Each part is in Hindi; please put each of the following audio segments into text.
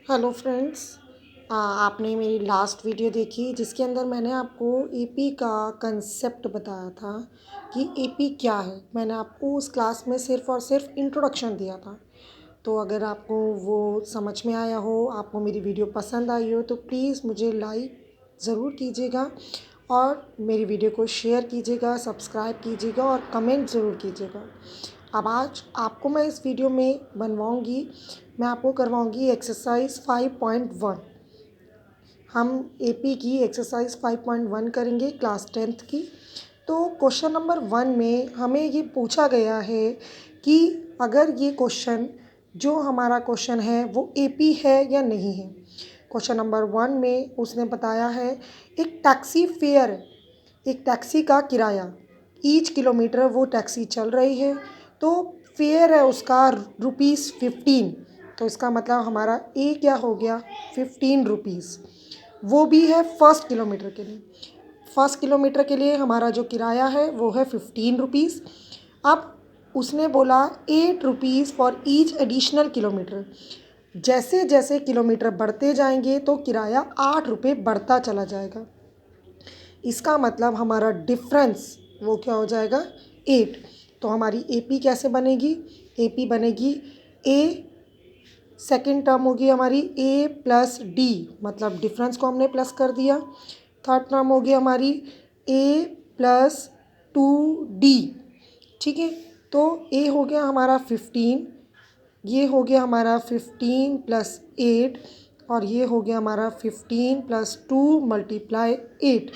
Hello friends. आपने मेरी लास्ट वीडियो देखी जिसके अंदर मैंने आपको एपी का कंसेप्ट बताया था कि एपी क्या है। मैंने आपको उस क्लास में सिर्फ़ और सिर्फ इंट्रोडक्शन दिया था। तो अगर आपको वो समझ में आया हो, आपको मेरी वीडियो पसंद आई हो, तो प्लीज़ मुझे लाइक ज़रूर कीजिएगा और मेरी वीडियो को शेयर कीजिएगा, सब्सक्राइब कीजिएगा और कमेंट ज़रूर कीजिएगा। अब आज आपको मैं इस वीडियो में मैं आपको करवाऊँगी एक्सरसाइज 5.1। हम एपी की एक्सरसाइज 5.1 करेंगे क्लास 10th की। तो क्वेश्चन नंबर 1 में हमें ये पूछा गया है कि अगर ये क्वेश्चन जो हमारा क्वेश्चन है वो एपी है या नहीं है। क्वेश्चन नंबर 1 में उसने बताया है एक टैक्सी फेयर है, एक टैक्सी का किराया ईच किलोमीटर वो टैक्सी चल रही है, तो फेयर है उसका ₹15। तो इसका मतलब हमारा ए क्या हो गया, 15 रुपीज़। वो भी है फर्स्ट किलोमीटर के लिए। फर्स्ट किलोमीटर के लिए हमारा जो किराया है वो है 15 रुपीज़। अब उसने बोला 8 rupees for each additional kilometre. जैसे जैसे किलोमीटर बढ़ते जाएंगे तो किराया 8 रुपये बढ़ता चला जाएगा। इसका मतलब हमारा डिफरेंस वो क्या हो जाएगा, 8। तो हमारी एपी कैसे बनेगी, एपी बनेगी ए, सेकेंड टर्म होगी हमारी ए प्लस डी, मतलब डिफरेंस को हमने प्लस कर दिया। थर्ड टर्म होगी हमारी ए प्लस 2D। ठीक है, तो ए हो गया हमारा 15, ये हो गया हमारा 15 प्लस 8 और ये हो गया हमारा 15 प्लस 2 मल्टीप्लाई 8।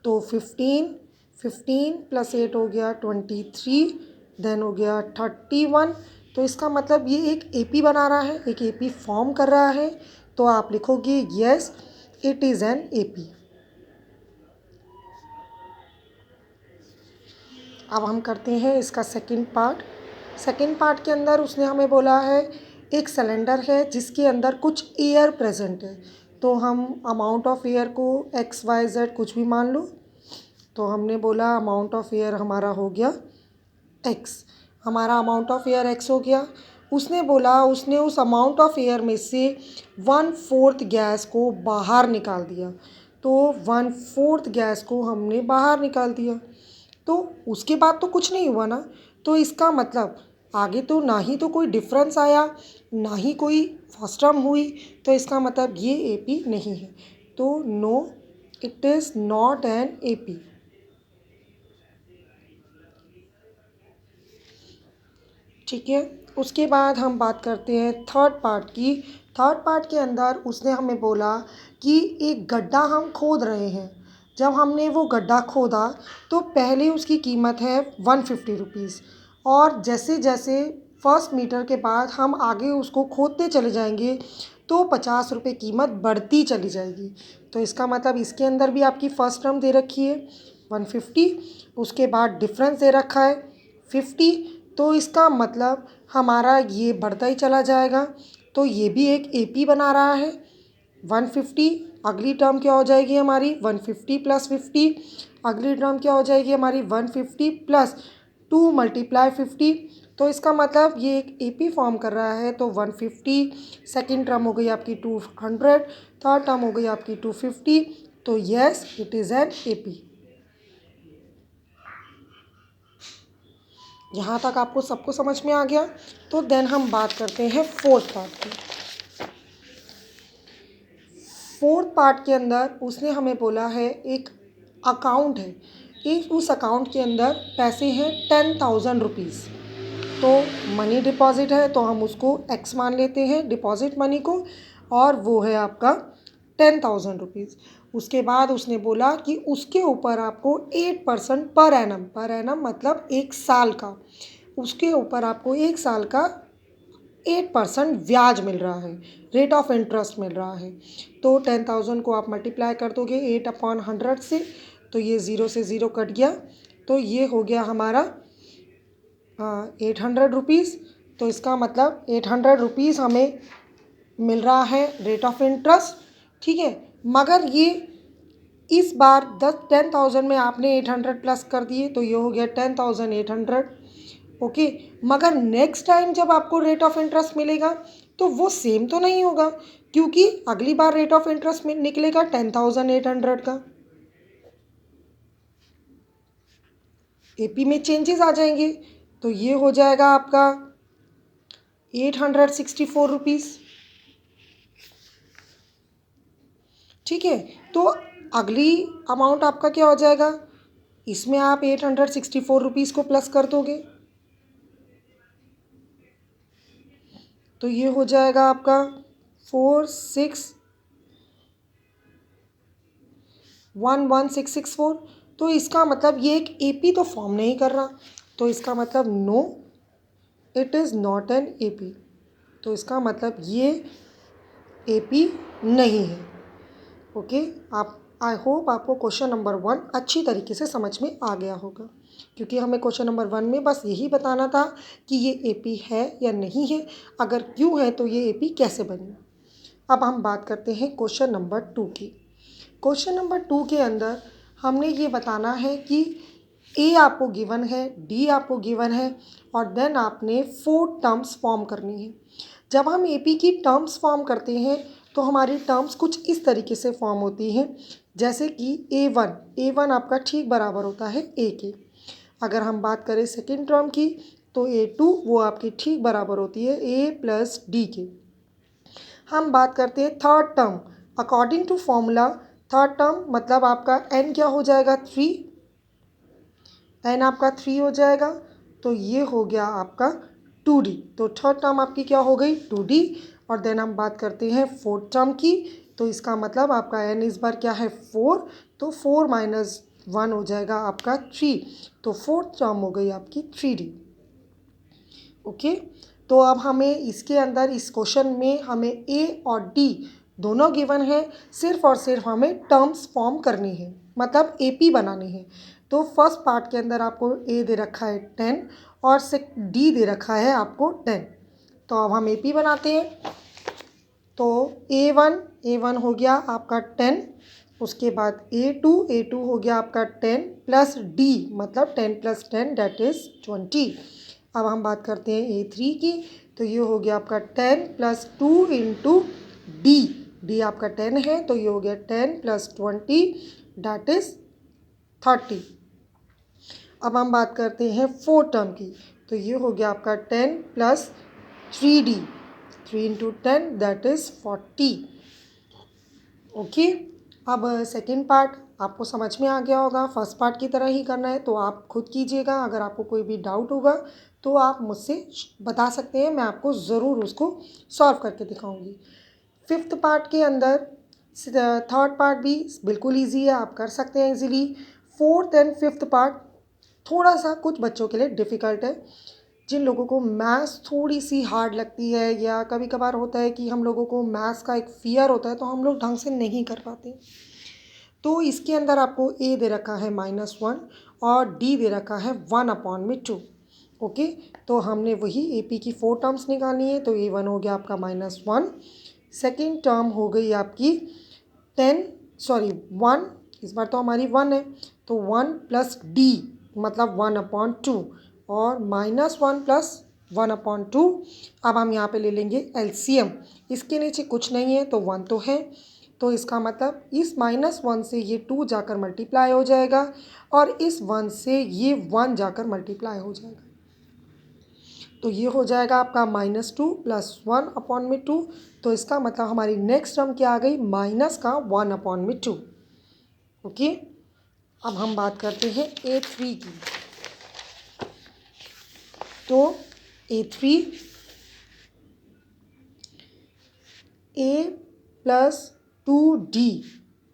तो 15 प्लस 8 हो गया 23, देन हो गया 31। तो इसका मतलब ये एक एपी बना रहा है, एक एपी फॉर्म कर रहा है। तो आप लिखोगे yes it is an AP. अब हम करते हैं इसका सेकंड पार्ट। सेकंड पार्ट के अंदर उसने हमें बोला है एक सिलेंडर है जिसके अंदर कुछ एयर प्रेजेंट है। तो हम अमाउंट ऑफ एयर को XYZ कुछ भी मान लो। तो हमने बोला अमाउंट ऑफ एयर हमारा हो गया x, हमारा अमाउंट ऑफ एयर x हो गया। उसने बोला उसने उस अमाउंट ऑफ एयर में से 1/4 गैस को बाहर निकाल दिया। तो 1/4 गैस को हमने बाहर निकाल दिया। तो उसके बाद तो कुछ नहीं हुआ ना। तो इसका मतलब आगे तो ना ही तो कोई डिफरेंस आया, ना ही कोई फर्स्ट टर्म हुई। तो इसका मतलब ये एपी नहीं है। तो no, it is not an AP. ठीक है, उसके बाद हम बात करते हैं थर्ड पार्ट की। थर्ड पार्ट के अंदर उसने हमें बोला कि एक गड्ढा हम खोद रहे हैं। जब हमने वो गड्ढा खोदा तो पहले उसकी कीमत है 150 रुपीज़, और जैसे जैसे फर्स्ट मीटर के बाद हम आगे उसको खोदते चले जाएंगे तो 50 रुपये कीमत बढ़ती चली जाएगी। तो इसका मतलब इसके अंदर भी आपकी फ़र्स्ट टर्म दे रखी है 150, उसके बाद डिफरेंस दे रखा है 50। तो इसका मतलब हमारा ये बढ़ता ही चला जाएगा। तो ये भी एक एपी बना रहा है 150। अगली टर्म क्या हो जाएगी हमारी 150 प्लस 50। अगली टर्म क्या हो जाएगी हमारी 150 प्लस 2 मल्टीप्लाई 50। तो इसका मतलब ये एक एपी फॉर्म कर रहा है। तो 150, सेकेंड टर्म हो गई आपकी 200, थर्ड टर्म हो गई आपकी 250। तो yes it is an AP. यहाँ तक आपको सबको समझ में आ गया। तो देन हम बात करते हैं फोर्थ पार्ट की। फोर्थ पार्ट के अंदर उसने हमें बोला है एक अकाउंट है, एक उस अकाउंट के अंदर पैसे हैं 10,000 रुपीज़। तो मनी डिपॉज़िट है तो हम उसको एक्स मान लेते हैं डिपॉज़िट मनी को, और वो है आपका 10,000 रुपीज़। उसके बाद उसने बोला कि उसके ऊपर आपको 8% पर एनम मतलब एक साल का, उसके ऊपर आपको एक साल का 8% ब्याज मिल रहा है, रेट ऑफ इंटरेस्ट मिल रहा है। तो 10,000 को आप मल्टीप्लाई कर दोगे 8/100 से, तो ये ज़ीरो से ज़ीरो कट गया। तो ये हो गया हमारा 800 रुपीज़। तो इसका मतलब 800 रुपीज़ हमें मिल रहा है रेट ऑफ इंटरेस्ट। ठीक है, मगर ये इस बार 10,000 में आपने 800 प्लस कर दिए तो ये हो गया 10,800। ओके। मगर नेक्स्ट टाइम जब आपको रेट ऑफ इंटरेस्ट मिलेगा तो वो सेम तो नहीं होगा, क्योंकि अगली बार रेट ऑफ इंटरेस्ट में निकलेगा 10,800 का। एपी में चेंजेस आ जाएंगे, तो ये हो जाएगा आपका 864 रुपीज़। ठीक है, तो अगली अमाउंट आपका क्या हो जाएगा, इसमें आप 864 रुपीज़ को प्लस कर दोगे, तो ये हो जाएगा आपका 4611664। तो इसका मतलब ये एक एपी तो फॉर्म नहीं कर रहा, तो इसका मतलब no, it is not an AP. तो इसका मतलब ये एपी नहीं है। ओके, आप आई होप आपको क्वेश्चन नंबर 1 अच्छी तरीके से समझ में आ गया होगा, क्योंकि हमें क्वेश्चन नंबर 1 में बस यही बताना था कि ये एपी है या नहीं है, अगर क्यों है तो ये एपी कैसे बनी। अब हम बात करते हैं क्वेश्चन नंबर 2 की। क्वेश्चन नंबर 2 के अंदर हमने ये बताना है कि ए आपको गिवन है, डी आपको गिवन है, और देन आपने 4 टर्म्स फॉर्म करनी है। जब हम एपी की टर्म्स फॉर्म करते हैं तो हमारी टर्म्स कुछ इस तरीके से फॉर्म होती हैं, जैसे कि ए वन आपका ठीक बराबर होता है ए के। अगर हम बात करें सेकेंड टर्म की तो ए2 वो आपकी ठीक बराबर होती है ए प्लस डी के। हम बात करते हैं third term, according to formula third term मतलब आपका एन क्या हो जाएगा 3, एन आपका 3 हो जाएगा, तो ये हो गया आपका 2D। तो थर्ड टर्म आपकी क्या हो गई 2D। और देन हम बात करते हैं फोर्थ टर्म की, तो इसका मतलब आपका एन इस बार क्या है 4, तो 4 माइनस 1 हो जाएगा आपका 3, तो फोर्थ टर्म हो गई आपकी 3D। ओके, तो अब हमें इसके अंदर इस क्वेश्चन में हमें ए और डी दोनों गिवन है, सिर्फ और सिर्फ हमें टर्म्स फॉर्म करनी है, मतलब एपी बनानी है। तो फर्स्ट पार्ट के अंदर आपको ए दे रखा है 10 और डी दे रखा है आपको 10। तो अब हम एपी बनाते हैं। तो ए वन हो गया आपका 10, उसके बाद ए टू हो गया आपका 10 प्लस डी मतलब 10 प्लस 10 दैट इज़ 20। अब हम बात करते हैं ए3 की, तो ये हो गया आपका 10 प्लस 2 इंटू डी, डी आपका 10 है, तो ये हो गया 10 प्लस 20 दैट इज़ 30। अब हम बात करते हैं फोर्थ टर्म की, तो ये हो गया आपका 10 plus 3D, 3 into 10 that is 40। Okay, अब सेकेंड पार्ट आपको समझ में आ गया होगा, फर्स्ट पार्ट की तरह ही करना है, तो आप खुद कीजिएगा। अगर आपको कोई भी डाउट होगा तो आप मुझसे बता सकते हैं, मैं आपको ज़रूर उसको सॉल्व करके दिखाऊंगी। फिफ्थ पार्ट के अंदर थर्ड पार्ट भी बिल्कुल इजी है, आप कर सकते हैं easily. Fourth and fifth part थोड़ा सा कुछ बच्चों के लिए डिफ़िकल्ट है, जिन लोगों को मैथ्स थोड़ी सी हार्ड लगती है, या कभी कभार होता है कि हम लोगों को मैथ्स का एक फ़ियर होता है तो हम लोग ढंग से नहीं कर पाते। तो इसके अंदर आपको ए दे रखा है -1 और डी दे रखा है 1/2। ओके, तो हमने वही ए पी की 4 टर्म्स निकालनी है। तो ए1 हो गया आपका -1, सेकेंड टर्म हो गई आपकी 1, इस बार तो हमारी 1 है, तो 1 प्लस डी मतलब 1/2 और -1 प्लस 1/2। अब हम यहाँ पे ले लेंगे एलसीएम, इसके नीचे कुछ नहीं है तो 1 तो है, तो इसका मतलब इस -1 से ये 2 जाकर मल्टीप्लाई हो जाएगा और इस 1 से ये 1 जाकर मल्टीप्लाई हो जाएगा। तो ये हो जाएगा आपका -2 प्लस 1/2। तो इसका मतलब हमारी नेक्स्ट टर्म क्या आ गई माइनस का 1/2। ओके, अब हम बात करते हैं ए3 की। तो ए3 ए प्लस 2D,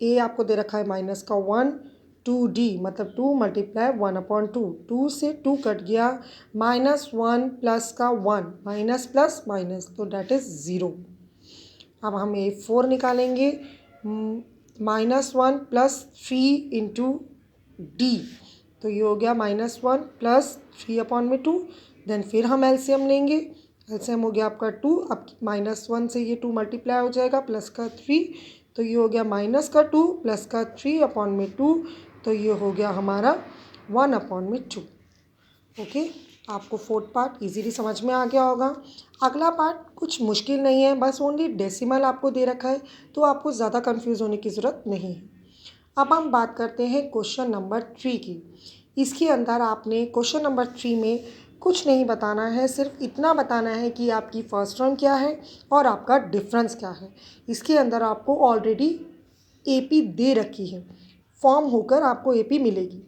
ए आपको दे रखा है -1, 2D मतलब 2 मल्टीप्लाई 1/2, 2 से 2 कट गया, -1 प्लस का 1 माइनस प्लस माइनस तो डैट इज़ 0। अब हम ए4 निकालेंगे, -1 प्लस 3 इंटू डी, तो ये हो गया -1 प्लस 3/2। देन फिर हम एलसीएम लेंगे, एलसीएम हो गया आपका 2, अब -1 से ये 2 मल्टीप्लाई हो जाएगा प्लस का 3, तो ये हो गया -2 प्लस का 3/2, तो ये हो गया हमारा 1/2। ओके, आपको फोर्थ पार्ट इजीली समझ में आ गया होगा। अगला पार्ट कुछ मुश्किल नहीं है, बस ओनली डेसिमल आपको दे रखा है, तो आपको ज़्यादा कंफ्यूज होने की ज़रूरत नहीं है। अब हम बात करते हैं क्वेश्चन नंबर 3 की। इसके अंदर आपने क्वेश्चन नंबर 3 में कुछ नहीं बताना है, सिर्फ इतना बताना है कि आपकी फर्स्ट टर्म क्या है और आपका डिफरेंस क्या है। इसके अंदर आपको ऑलरेडी एपी दे रखी है, फॉर्म होकर आपको एपी मिलेगी।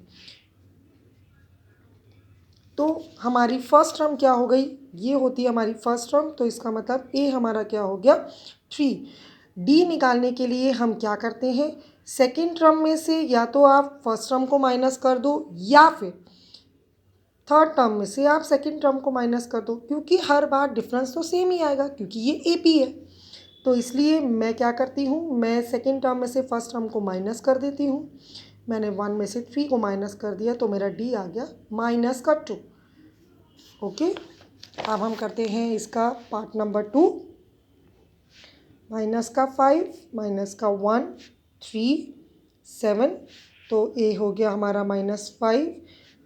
तो हमारी फर्स्ट टर्म क्या हो गई, ये होती है हमारी फर्स्ट टर्म, तो इसका मतलब ए हमारा क्या हो गया 3। डी निकालने के लिए हम क्या करते हैं, सेकेंड टर्म में से या तो आप फर्स्ट टर्म को माइनस कर दो या फिर थर्ड टर्म में से आप सेकेंड टर्म को माइनस कर दो, क्योंकि हर बार डिफरेंस तो सेम ही आएगा क्योंकि ये ए पी है। तो इसलिए मैं क्या करती हूँ, मैं सेकेंड टर्म में से फर्स्ट टर्म को माइनस कर देती हूँ। मैंने 1 में से 3 को माइनस कर दिया तो मेरा डी आ गया -2। ओके, अब हम करते हैं इसका पार्ट नंबर 2। -5 -1 3 7, तो ए हो गया हमारा -5,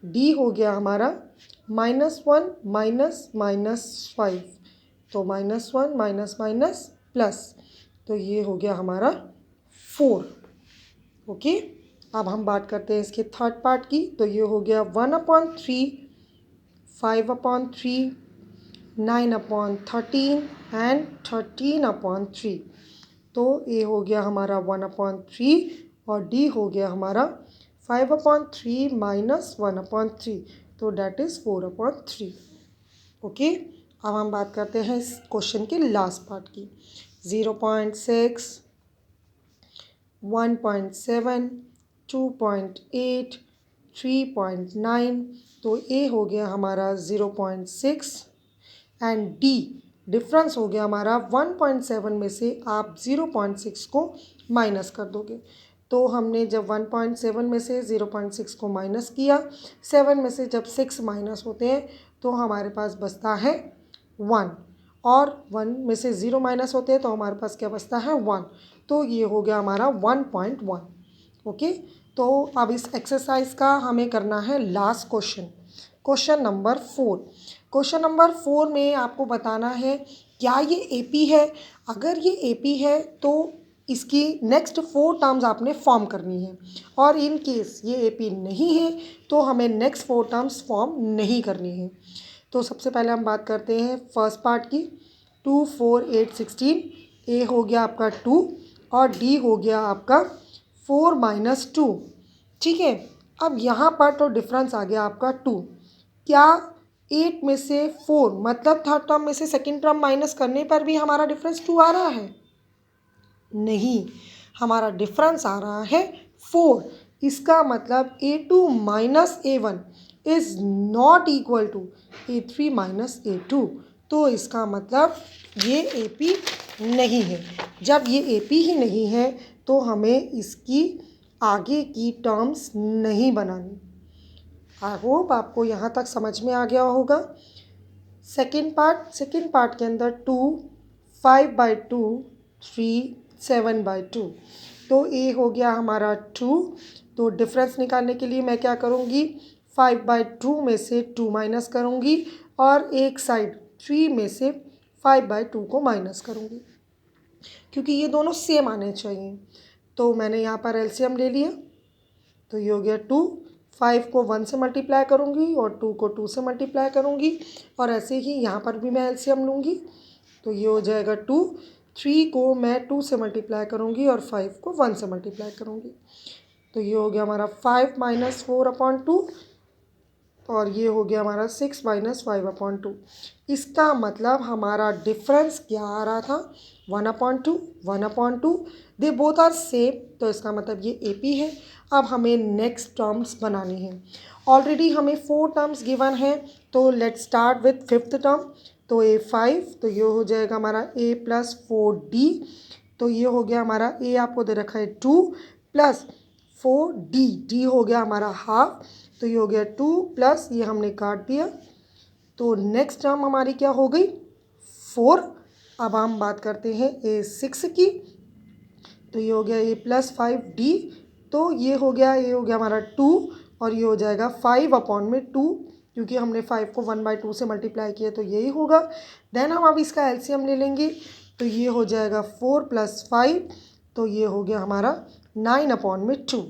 डी हो गया हमारा -1 -5, तो -1 माइनस प्लस, तो ये हो गया हमारा 4। ओके, अब हम बात करते हैं इसके थर्ड पार्ट की। तो ये हो गया 1/3, 5/3, 9/13 एंड 13/3। तो ए हो गया हमारा 1/3 और डी हो गया हमारा 5/3 -1/3, तो डैट इज़ 4/3। ओके, अब हम बात करते हैं इस क्वेश्चन के लास्ट पार्ट की। 0.6, 1.7, 2.8, 3.9, तो ए हो गया हमारा 0.6 एंड डी डिफरेंस हो गया हमारा 1.7 में से आप 0.6 को माइनस कर दोगे। तो हमने जब 1.7 में से 0.6 को माइनस किया, 7 में से जब 6 माइनस होते हैं तो हमारे पास बचता है 1, और 1 में से 0 माइनस होते हैं तो हमारे पास क्या बचता है 1, तो ये हो गया हमारा 1.1। ओके, तो अब इस एक्सरसाइज का हमें करना है last question, question number 4। Question number 4 में आपको बताना है क्या ये एपी है। अगर ये एपी है तो इसकी नेक्स्ट 4 टर्म्स आपने फॉर्म करनी है, और इन केस ये एपी नहीं है तो हमें नेक्स्ट 4 टर्म्स फॉर्म नहीं करनी है। तो सबसे पहले हम बात करते हैं फर्स्ट पार्ट की। 2 4 8 16, ए हो गया आपका 2 और डी हो गया आपका 4 - 2। ठीक है, अब यहाँ पर तो डिफरेंस आ गया आपका 2। क्या 8 में से 4 मतलब थर्ड टर्म में से सेकेंड टर्म माइनस करने पर भी हमारा डिफरेंस 2 आ रहा है? नहीं, हमारा डिफरेंस आ रहा है 4। इसका मतलब A2 minus A1 is not equal to A3 minus A2, तो इसका मतलब ये AP नहीं है। जब ये AP ही नहीं है तो हमें इसकी आगे की टर्म्स नहीं बनानी। आई होप आपको यहाँ तक समझ में आ गया होगा। सेकेंड पार्ट के अंदर 2 5/2 3 7/2, तो ए हो गया हमारा 2। तो डिफरेंस निकालने के लिए मैं क्या करूँगी, 5/2 में से 2 माइनस करूँगी और एक साइड 3 में से 5/2 को माइनस करूँगी, क्योंकि ये दोनों सेम आने चाहिए। तो मैंने यहाँ पर एलसीएम ले लिया, तो ये हो गया 2। 5 को 1 से मल्टीप्लाई करूँगी और 2 को 2 से मल्टीप्लाई करूँगी, और ऐसे ही यहाँ पर भी मैं एलसीएम लूँगी, तो ये हो जाएगा 2। 3 को मैं 2 से मल्टीप्लाई करूँगी और 5 को 1 से मल्टीप्लाई करूँगी, तो ये हो गया हमारा 5 - 4/2 और ये हो गया हमारा 6 - 5/2। इसका मतलब हमारा डिफरेंस क्या आ रहा था, 1/2 1/2, दे बोथ आर सेम, तो इसका मतलब ये एपी है। अब हमें नेक्स्ट टर्म्स बनानी है। ऑलरेडी हमें 4 टर्म्स गिवन है, तो let's start with fifth term. तो A5, तो ये हो जाएगा हमारा A + 4D, तो ये हो गया हमारा A आपको दे रखा है 2 + 4D, D हो गया हमारा हाफ, तो ये हो गया 2 प्लस ये हमने काट दिया, तो नेक्स्ट टर्म हमारी क्या हो गई 4। अब हम बात करते हैं A6 की, तो ये हो गया A + 5D, तो ये हो गया हमारा 2 और ये हो जाएगा 5/2 क्योंकि हमने 5 को 1/2 से मल्टीप्लाई किया तो यही होगा। देन हम अब इसका एलसीएम ले लेंगे तो ये हो जाएगा 4 + 5, तो ये हो गया हमारा 9/2।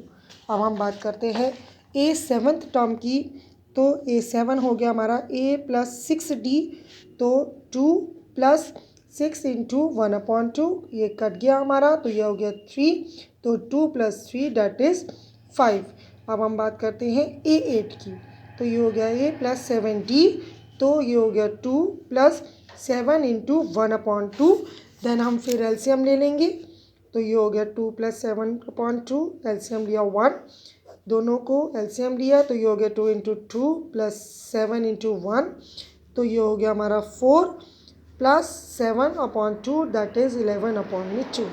अब हम बात करते हैं ए 7th टर्म की, तो A7 हो गया हमारा A + 6D, तो 2 + 6 × 1/2, ये कट गया हमारा, तो ये हो गया 3, तो 2 + 3 दैट इज़ 5। अब हम बात करते हैं A8 की, तो ये हो गया A + 7D, तो ये हो गया 2 + 7 × 1/2। देन हम फिर एलसीएम ले लेंगे, तो ये हो गया 2 + 7/2, एलसीएम लिया 1, दोनों को एलसीएम लिया तो ये हो गया 2 × 2 + 7 × 1, तो ये हो गया हमारा 4 + 7/2 दैट इज़ 11/2।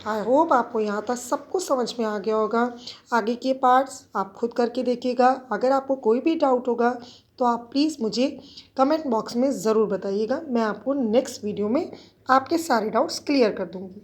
आई होप आपको यहाँ तक सब कुछ समझ में आ गया होगा। आगे के पार्ट्स आप खुद करके देखिएगा। अगर आपको कोई भी डाउट होगा तो आप प्लीज़ मुझे कमेंट बॉक्स में ज़रूर बताइएगा। मैं आपको नेक्स्ट वीडियो में आपके सारे डाउट्स क्लियर कर दूँगी।